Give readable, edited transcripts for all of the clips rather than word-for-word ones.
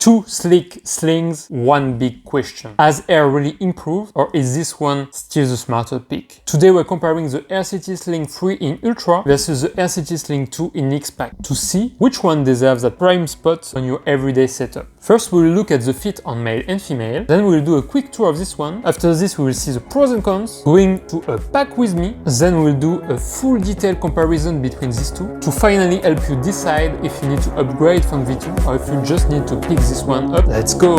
Two sleek slings, one big question. Has Aer really improved, or is this one still the smarter pick? Today we're comparing the Aer City Sling 3 in Ultra versus the Aer City Sling 2 in X-PAC to see which one deserves a prime spot on your everyday setup. First we will look at the fit on male and female, then we will do a quick tour of this one. After this we will see the pros and cons, going to a pack with me, then we'll do a full detailed comparison between these two to finally help you decide if you need to upgrade from V2 or if you just need to pick this one up. Let's go!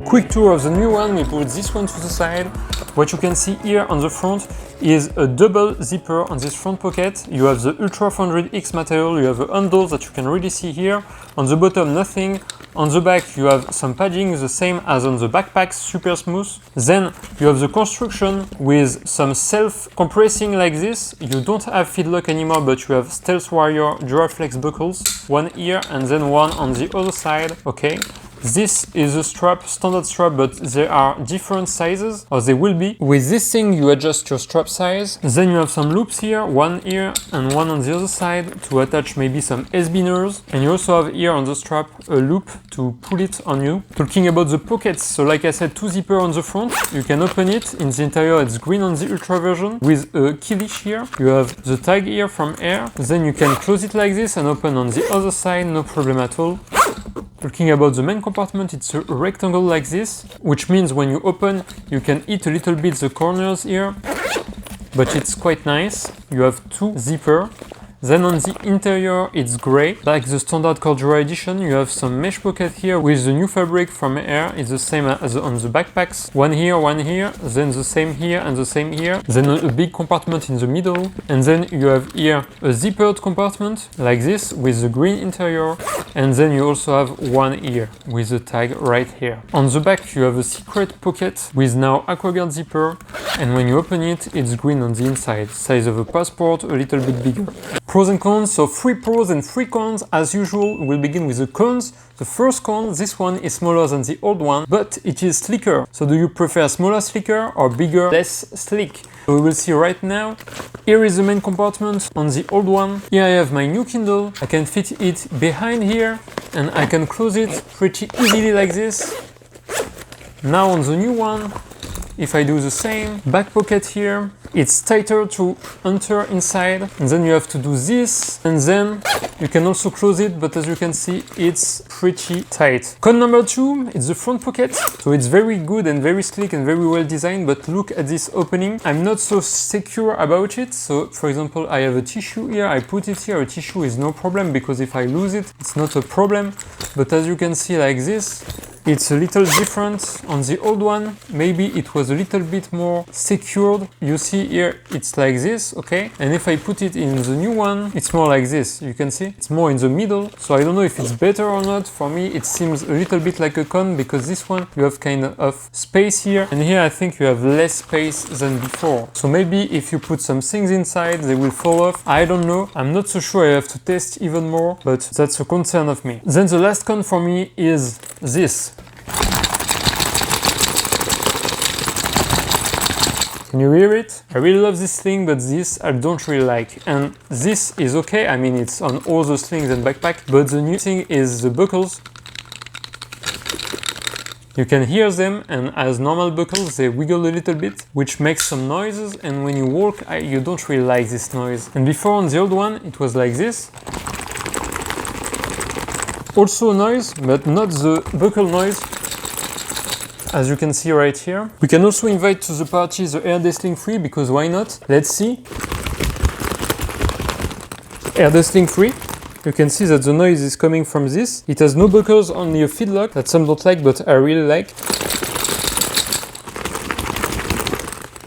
Quick tour of the new one, we put this one to the side. What you can see here on the front is a double zipper on this front pocket. You have the Ultra 400X material, you have a handle that you can really see here. On the bottom, nothing. On the back, you have some padding, the same as on the backpack, super smooth. Then you have the construction with some self-compressing like this. You don't have FIDLOCK anymore, but you have Stealth Warrior Duraflex buckles. One here and then one on the other side, okay. This is a strap, standard strap, but there are different sizes, or they will be. With this thing, you adjust your strap size. Then you have some loops here, one here and one on the other side to attach maybe some S-biners. And you also have here on the strap a loop to pull it on you. Talking about the pockets, so like I said, two zipper on the front. You can open it. In the interior, it's green on the Ultra version with a key leash here. You have the tag here from Aer. Then you can close it like this and open on the other side, no problem at all. Talking about the main compartment, it's a rectangle like this, which means when you open, you can hit a little bit the corners here, but it's quite nice. You have two zipper. Then on the interior, it's gray. Like the standard Cordura edition, you have some mesh pocket here with the new fabric from Aer. It's the same as on the backpacks. One here, then the same here and the same here. Then a big compartment in the middle. And then you have here a zippered compartment like this with the green interior. And then you also have one here with the tag right here. On the back, you have a secret pocket with now Aquaguard zipper. And when you open it, it's green on the inside. Size of a passport, a little bit bigger. Pros and cons, so 3 pros and 3 cons. As usual, we'll begin with the cons. The first con, this one is smaller than the old one, but it is sleeker. So do you prefer smaller, sleeker, or bigger, less sleek? So we will see right now. Here is the main compartment on the old one. Here I have my new Kindle. I can fit it behind here and I can close it pretty easily like this. Now on the new one, if I do the same, back pocket here, it's tighter to enter inside, and then you have to do this, and then you can also close it, but as you can see, it's pretty tight. Con number 2, it's the front pocket. So it's very good and very sleek and very well designed, but look at this opening. I'm not so secure about it. So for example, I have a tissue here, I put it here, a tissue is no problem because if I lose it, it's not a problem. But as you can see like this, it's a little different on the old one. Maybe it was a little bit more secured. You see here, it's like this, okay? And if I put it in the new one, it's more like this. You can see it's more in the middle. So I don't know if it's better or not. For me, it seems a little bit like a con because this one, you have kind of space here. And here, I think you have less space than before. So maybe if you put some things inside, they will fall off. I don't know. I'm not so sure. I have to test even more, but that's a concern of me. Then the last con for me is this. Can you hear it? I really love this sling, but this I don't really like. And this is okay, I mean it's on all the slings and backpack, but the new thing is the buckles. You can hear them, and as normal buckles they wiggle a little bit, which makes some noises, and when you walk you don't really like this noise. And before on the old one it was like this. Also a noise, but not the buckle noise. as you can see right here. We can also invite to the party the Aer City Sling because why not? Let's see. Aer City Sling. You can see that the noise is coming from this. It has no buckles, only a FIDLOCK that some don't like, but I really like.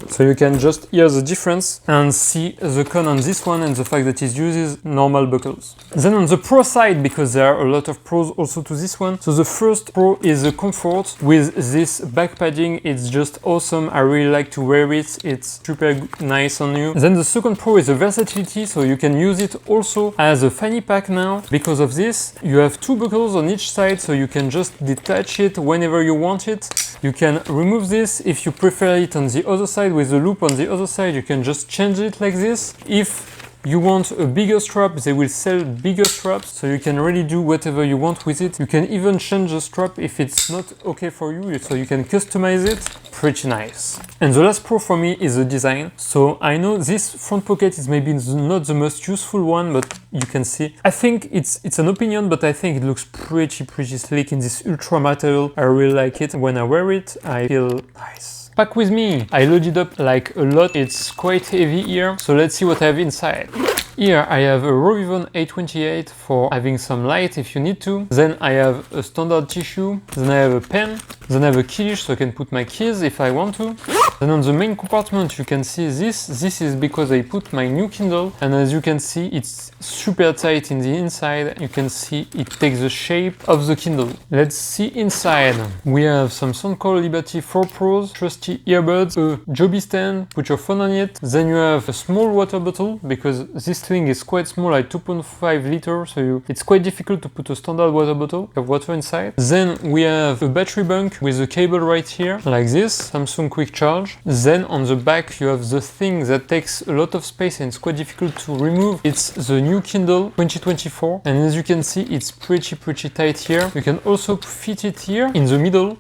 So you can just hear the difference and see the con on this one and the fact that it uses normal buckles. Then on the pro side, because there are a lot of pros also to this one. So the first pro is the comfort with this back padding. It's just awesome. I really like to wear it. It's super nice on you. Then the second pro is the versatility. So you can use it also as a fanny pack now. Because of this, you have two buckles on each side, so you can just detach it whenever you want it. You can remove this if you prefer it on the other side with the loop on the other side. You can just change it like this. If you want a bigger strap, they will sell bigger straps, so you can really do whatever you want with it. You can even change the strap if it's not okay for you, so you can customize it. Pretty nice. And the last pro for me is the design. So I know this front pocket is maybe not the most useful one, but you can see. I think it's an opinion, but I think it looks pretty slick in this ultra material. I really like it. When I wear it, I feel nice. Pack with me. I loaded up like a lot. It's quite heavy here. So let's see what I have inside. Here I have a Rovivon 828 for having some light if you need to. Then I have a standard tissue. Then I have a pen. Then I have a key leash so I can put my keys if I want to. Then on the main compartment you can see this. This is because I put my new Kindle, and as you can see it's super tight in the inside. You can see it takes the shape of the Kindle. Let's see inside. We have some Soundcore Liberty 4 Pros, trusty earbuds, a Joby stand, put your phone on it. Then you have a small water bottle because this thing is quite small, like 2.5 liters, so it's quite difficult to put a standard water bottle of water inside. Then we have a battery bank with a cable right here, like this, Samsung Quick Charge. Then on the back you have the thing that takes a lot of space and it's quite difficult to remove. It's the new Kindle 2024, and as you can see it's pretty tight here. You can also fit it here in the middle,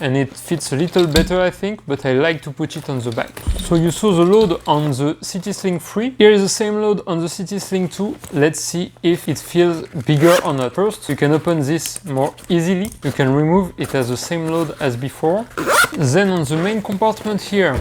and it fits a little better I think, but I like to put it on the back. So you saw the load on the City Sling 3. Here is the same load on the City Sling 2. Let's see if it feels bigger or not. First, you can open this more easily. You can remove it as the same load as before. Then on the main compartment here,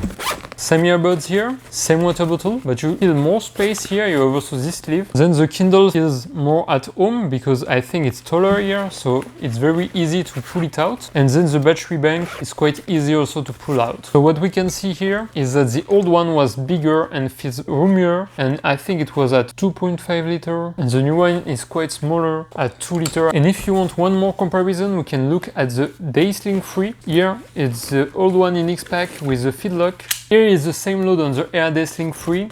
same earbuds here, same water bottle, but you feel more space here. You have also this sleeve. Then the Kindle feels more at home because I think it's taller here, so it's very easy to pull it out. And then the battery bank is quite easy also to pull out. So what we can see here is that the old one was bigger and feels roomier, and I think it was at 2.5 liter, and the new one is quite smaller at 2 liter. And if you want one more comparison, we can look at the Sling 3. Here it's the old one in X-PAC with the FIDLOCK. Here is the same load on the Aer Sling 3.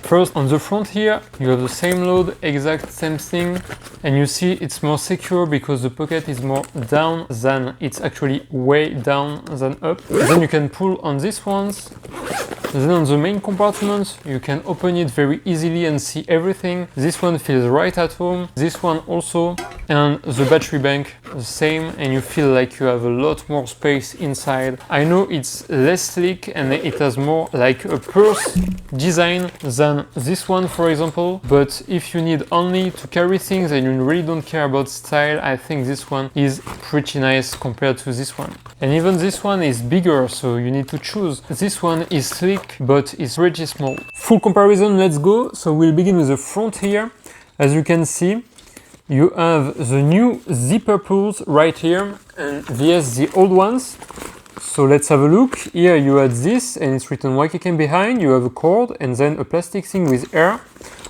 First, on the front here, you have the same load, exact same thing, and you see it's more secure because the pocket is more down than it's actually way down than up. Then you can pull on these ones. Then on the main compartment, you can open it very easily and see everything. This one feels right at home. This one also. And the battery bank, the same, and you feel like you have a lot more space inside. I know it's less sleek and it has more like a purse design than this one, for example. But if you need only to carry things and you really don't care about style, I think this one is pretty nice compared to this one. And even this one is bigger, so you need to choose. This one is sleek, but it's pretty small. Full comparison, let's go. So we'll begin with the front here. As you can see, you have the new zipper pulls right here, and yes, the old ones. So let's have a look. Here you had this, and it's written YKK behind. You have a cord, and then a plastic thing with air.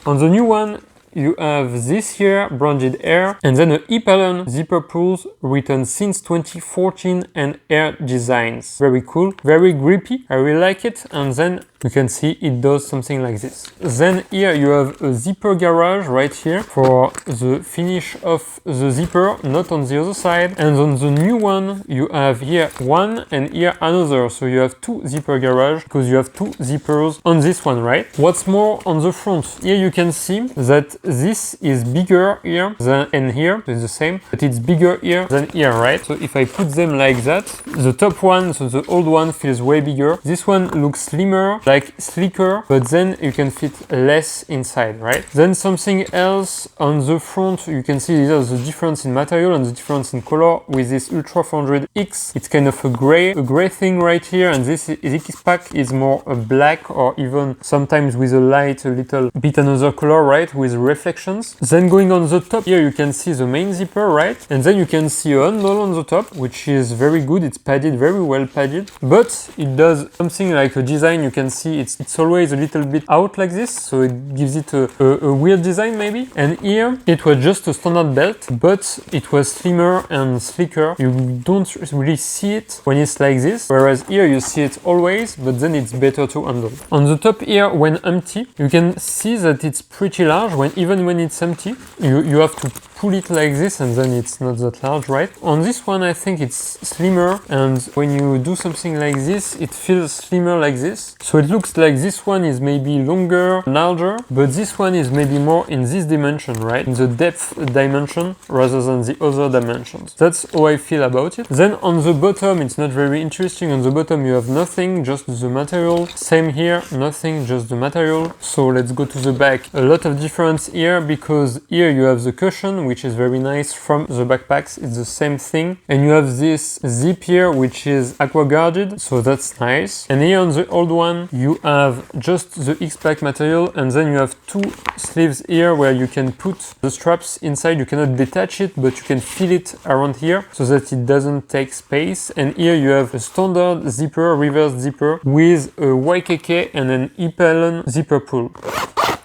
On the new one, you have this here, branded Air, and then a Ipalon zipper pulls written since 2014 and Air Designs. Very cool, very grippy, I really like it. And then you can see it does something like this. Then here you have a zipper garage right here for the finish of the zipper, not on the other side. And on the new one, you have here one and here another. So you have two zipper garage because you have two zippers on this one, right? What's more on the front? Here you can see that this is bigger here than and here, so it's the same, but it's bigger here than here, right? So if I put them like that, the top one, so the old one, feels way bigger. This one looks slimmer, like sleeker, but then you can fit less inside, right? Then something else on the front, you can see there's the difference in material and the difference in color with this Ultra 400X. It's kind of a gray thing right here, and this X-PAC is more a black or even sometimes with a light, a little bit another color, right, with reflections. Then going on the top here, you can see the main zipper, right? And then you can see a handle on the top, which is very good. It's padded, very well padded, but it does something like a design. You can see it's always a little bit out like this, so it gives it a weird design maybe. And here it was just a standard belt, but it was slimmer and sleeker. You don't really see it when it's like this, whereas here you see it always, but then it's better to handle. On the top here, when empty, you can see that it's pretty large. Even when it's empty, you have to pull it like this, and then it's not that large, right? On this one, I think it's slimmer, and when you do something like this, it feels slimmer like this. So it looks like this one is maybe longer, larger, but this one is maybe more in this dimension, right? In the depth dimension rather than the other dimensions. That's how I feel about it. Then on the bottom, it's not very interesting. On the bottom, you have nothing, just the material. Same here, nothing, just the material. So let's go to the back. A lot of difference here, because here you have the cushion, which is very nice from the backpacks. It's the same thing. And you have this zip here, which is aqua guarded, so that's nice. And here on the old one, you have just the X-PAC material, and then you have two sleeves here where you can put the straps inside. You cannot detach it, but you can feel it around here so that it doesn't take space. And here you have a standard zipper, reverse zipper, with a YKK and an Ipellen zipper pull.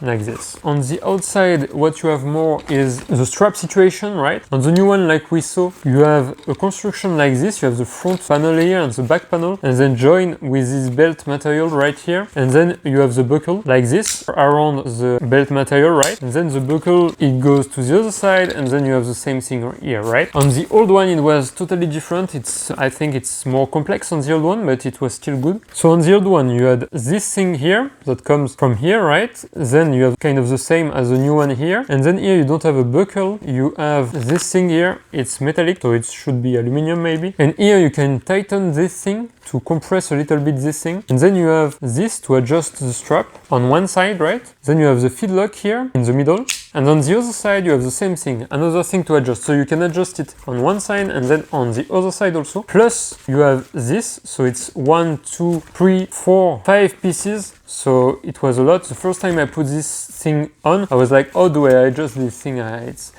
Like this. On the outside, what you have more is the strap situation, right? On the new one, like we saw, you have a construction like this. You have the front panel here and the back panel, and then join with this belt material right here. And then you have the buckle like this around the belt material, right? And then the buckle, it goes to the other side, and then you have the same thing here, right? On the old one, it was totally different. I think it's more complex on the old one, but it was still good. So on the old one, you had this thing here that comes from here, right? Then you have kind of the same as the new one here, and then here you don't have a buckle, you have this thing here, it's metallic, so it should be aluminum maybe, and here you can tighten this thing to compress a little bit this thing, and then you have this to adjust the strap on one side, right? Then you have the FIDLOCK here in the middle, and on the other side you have the same thing, another thing to adjust, so you can adjust it on one side and then on the other side also. Plus you have this, so it's 1, 2, 3, 4, 5 pieces. So it was a lot. The first time I put this thing on, I was like, how do I adjust this thing?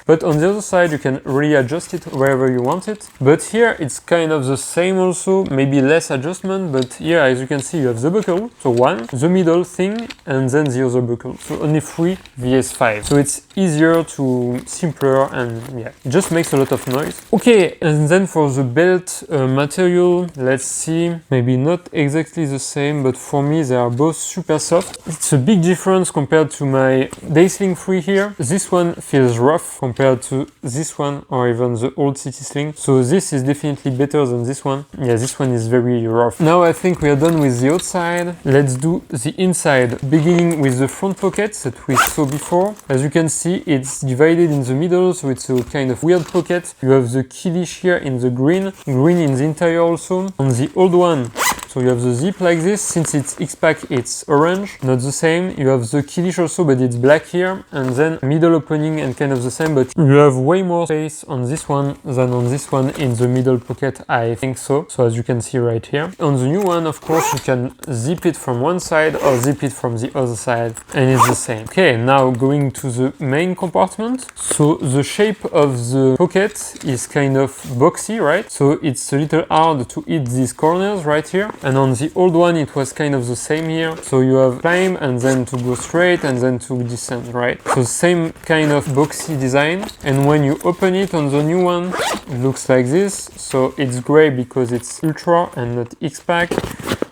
But on the other side, you can really adjust it wherever you want it. But here, it's kind of the same also, maybe less adjustment. But here, as you can see, you have the buckle, so one, the middle thing, and then the other buckle. So only 3 vs 5. So it's easier to simpler, and yeah, it just makes a lot of noise. Okay, and then for the belt material, let's see, maybe not exactly the same, but for me, they are both super soft. It's a big difference compared to my Sling 3 here. This one feels rough compared to this one or even the old City Sling. So this is definitely better than this one. Yeah, this one is very rough. Now I think we are done with the outside. Let's do the inside, beginning with the front pockets that we saw before. As you can see, it's divided in the middle, so it's a kind of weird pocket. You have the keylish here in the green in the interior also. On the old one, so you have the zip like this. Since it's X-PAC, it's orange, not the same. You have the keylish also, but it's black here, and then middle opening and kind of the same, but you have way more space on this one than on this one in the middle pocket, I think so. So as you can see right here. On the new one, of course, you can zip it from one side or zip it from the other side, and it's the same. Okay, now going to the main compartment. So the shape of the pocket is kind of boxy, right? So it's a little hard to hit these corners right here. And on the old one, it was kind of the same here. So you have climb and then to go straight and then to descend, right? So same kind of boxy design. And when you open it on the new one, it looks like this. So it's gray because it's Ultra and not X-PAC.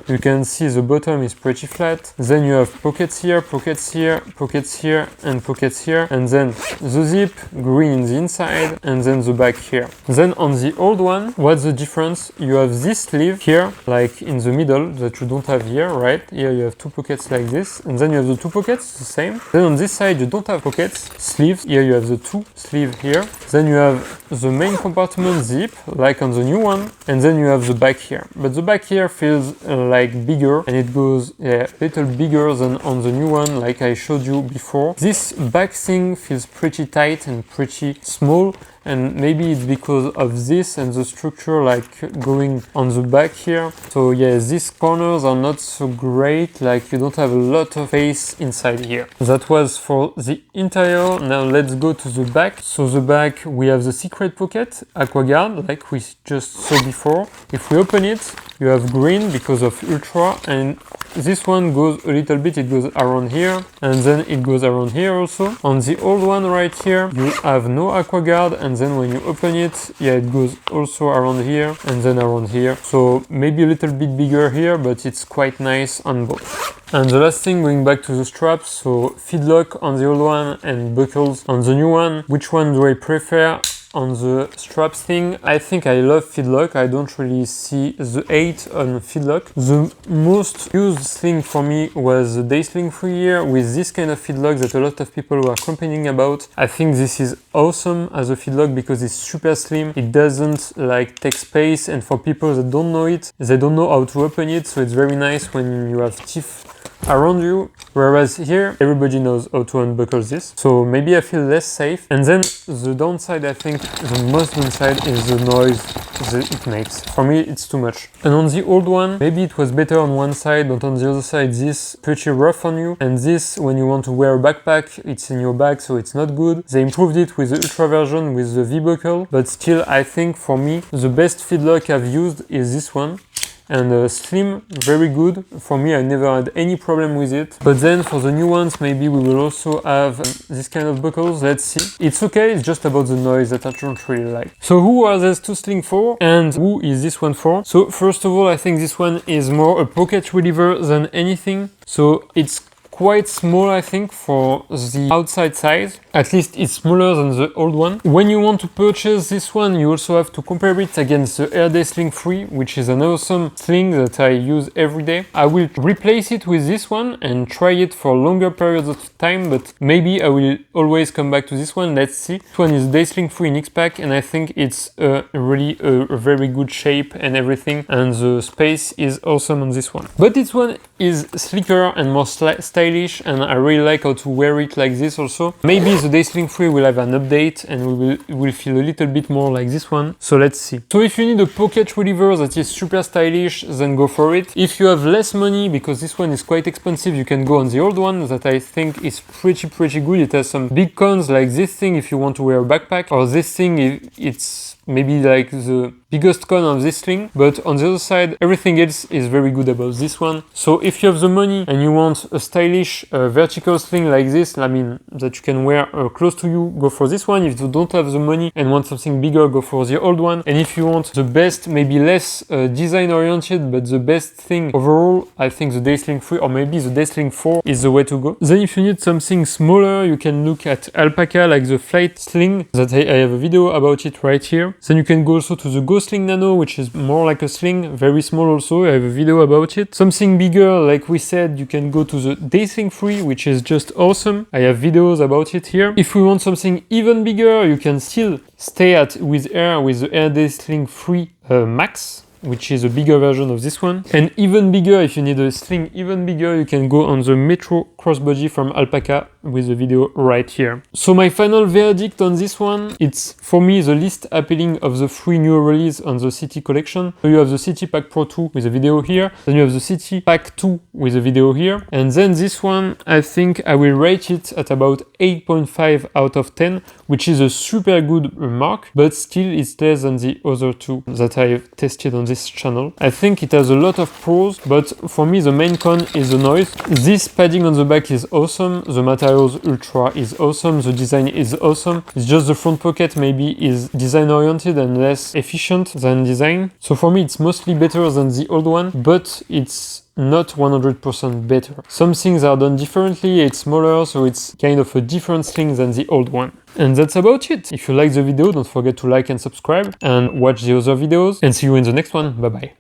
You can see the bottom is pretty flat. Then you have pockets here, pockets here, pockets here, and pockets here. And then the zip, green in the inside, and then the back here. Then on the old one, what's the difference? You have this sleeve here, like in the middle, that you don't have here, right? Here you have two pockets like this, and then you have the two pockets, the same. Then on this side, you don't have pockets, sleeves. Here you have the two sleeves here. Then you have the main compartment zip, like on the new one, and then you have the back here. But the back here feels like bigger, and it goes a little bigger than on the new one, like I showed you before. This back thing feels pretty tight and pretty small, and maybe it's because of this and the structure like going on the back here. So yeah, these corners are not so great, like you don't have a lot of space inside here. That was for the interior. Now let's go to the back. So the back, we have the secret pocket, AquaGuard, like we just saw before. If we open it, you have green because of Ultra, and this one goes a little bit, it goes around here, and then it goes around here also. On the old one right here, you have no AquaGuard, and then when you open it, yeah, it goes also around here, and then around here. So maybe a little bit bigger here, but it's quite nice on both. And the last thing, going back to the straps, so FIDLOCK on the old one and buckles on the new one. Which one do I prefer? On the straps thing, I think I love FIDLOCK. I don't really see the hate on FIDLOCK. The most used sling for me was the Day Sling 3 here with this kind of FIDLOCK that a lot of people were complaining about. I think this is awesome as a FIDLOCK because it's super slim. It doesn't like take space, and for people that don't know it, they don't know how to open it, so it's very nice when you have teeth around you, whereas here everybody knows how to unbuckle this, so maybe I feel less safe. And then the downside, I think the most downside is the noise that it makes. For me it's too much. And on the old one, maybe it was better on one side, but on the other side this pretty rough on you, and this when you want to wear a backpack, it's in your bag, so it's not good. They improved it with the Ultra version with the V-buckle, but still I think for me the best FIDLOCK I've used is this one. And slim, very good. For me, I never had any problem with it. But then for the new ones, maybe we will also have this kind of buckles. Let's see. It's okay, it's just about the noise that I don't really like. So who are these two slings for? And who is this one for? So first of all, I think this one is more a pocket reliever than anything. So it's quite small, I think, for the outside size. At least it's smaller than the old one. When you want to purchase this one, you also have to compare it against the Aer Sling 3, which is an awesome sling that I use every day. I will replace it with this one and try it for longer periods of time, but maybe I will always come back to this one. Let's see. This one is Day Sling 3 in X-PAC, and I think it's really a very good shape and everything, and the space is awesome on this one. But this one is slicker and more stylish, and I really like how to wear it like this also. Maybe the Day Sling 3 will have an update and will feel a little bit more like this one. So let's see. So if you need a pocket reliever that is super stylish, then go for it. If you have less money, because this one is quite expensive, you can go on the old one that I think is pretty good. It has some big cons like this thing if you want to wear a backpack, or this thing it's maybe like the biggest con of this sling, but on the other side everything else is very good about this one. So if you have the money and you want a stylish vertical sling like this, I mean that you can wear close to you, go for this one. If you don't have the money and want something bigger, go for the old one. And if you want the best, maybe less design oriented, but the best thing overall, I think the Day Sling 3 or maybe the Day Sling 4 is the way to go. Then if you need something smaller, you can look at Alpaca, like the flight sling that I have a video about it right here. Then you can go also to the Go Sling Nano, which is more like a sling, very small also. I have a video about it. Something bigger, like we said, you can go to the Day Sling 3, which is just awesome. I have videos about it here. If we want something even bigger, you can still stay with the Aer Sling 3 Max, which is a bigger version of this one. And even bigger, if you need a sling even bigger, you can go on the Metro crossbody from Alpaca with the video right here. So my final verdict on this one, it's for me the least appealing of the 3 new release on the City collection. So you have the City Pack Pro 2 with a video here, then you have the City Pack 2 with a video here, and then this one, I think I will rate it at about 8.5 out of 10, which is a super good mark, but still it's less than the other two that I've tested on this this channel. I think it has a lot of pros, but for me the main con is the noise. This padding on the back is awesome, the materials ultra is awesome, the design is awesome. It's just the front pocket maybe is design oriented and less efficient than design. So for me it's mostly better than the old one, but it's not 100% better. Some things are done differently, it's smaller, so it's kind of a different sling than the old one. And that's about it. If you like the video, don't forget to like and subscribe and watch the other videos, and see you in the next one. Bye bye.